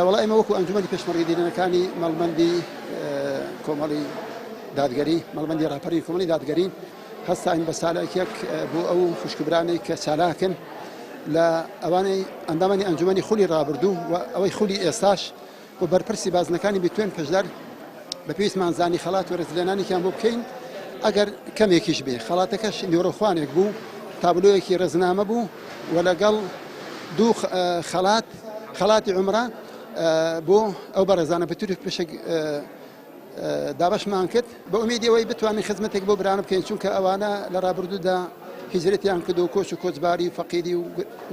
والله ئێمە وەکو ئەنجومەنی پێشمەرگەدیرانەکانی مەڵبەندی کۆمەڵی دادگەری مەڵبەندی ڕاپەڕی کۆمەڵی دادگەری هەستاین بە سالاکێک بۆ ئەو خوشکبرانەی کە چالاکن لە ئەوانەی ئەندامانی ئەنجومەنی خولی ڕابردوو و ئەوەی خولی ئێستاش بۆ بەرپرسی بازنەکانی بتوێن پێشدار بە پێویستمان زانی خەڵات و ڕێزلێنانێکیان بۆ بکەین ئەگەر کەمێکیش بێ خەڵاتەکەش نیوەڕۆخوانێک بوو تابلۆیەکی ڕێزنامە بوو و لەگەڵ دوو خەڵاتی عومرە بۆ ئەو بەڕێزانە بەتوری پێشک دابەشمان کرد بە ئومیدیەوەی بتوانین خزمەتێک بۆ برانە بکەین چونکە ئەوانە لە ڕابردوودا هیجرەتیان کردو و کۆچ و کۆچباری و فەقیری و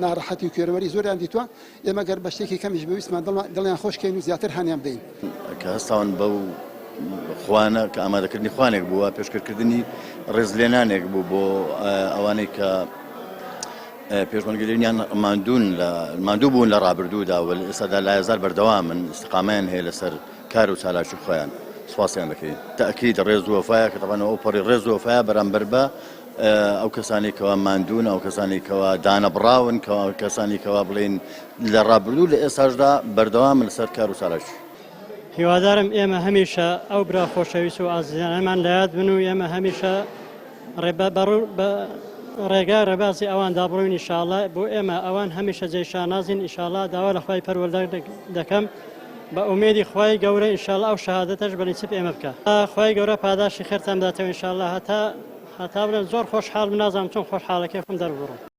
ناڕەحەتی و کوێرەوەری زۆریان دیتووە ئێمە گەر بە شتێکی کەمیش بەویستمان دڵیان خۆشکەین و زیاتر هەنیان بدەین کە هەستاون بەو خوانە کە ئامادەکردنی خوانێک بووە پێشکردنی ڕێزلێنانێک بوو بۆ ئەوانەی کە پێشمەرگەدیرانیان ماندوو بوون لە ڕابردوودا و ئێستادا لایەزار بەردەوامن استقامەیان هەیە لەسەر کار و چالاکی خۆیان سوپاسیان دەکەین تەئکید ڕێز و وەفایە کە تەبەنەوە ئەو پەڕی ڕێز و وەفایە بەرامبەر بە ئەو کەسانی کەوا ماندوون ئەو کەسانی کەوا دانەبڕاون کەسانی کەوا بڵێن لە ڕابردوو لە ئێستاشدا بەردەوامن لەسەر کار و چالاکی هیوادارم ئێمە هەمیشە ئەو برا خۆشەویست و ئازیزانەمان لە یاد بن و ئێمە هەمیشە ڕێگای ڕێبازی ئەوان دابڕوین ئینشاڵڵا بۆ ئێمە ئەوان هەمیشە جێی شانازین ئینشاڵڵا داوا لە خوای پەروەردگار دەکەم بە ئومێدی خوای گەورە ئینشاڵڵا ئەو شەهادەتەش بەنسیب ئێمە بکە خوای گەورە پاداشی خێرتان بداتەوە ئینشاڵڵا هەتا بڵێن زۆر خۆشحاڵ نازانم چۆن خۆشحاڵەکەی خۆم دەربڕم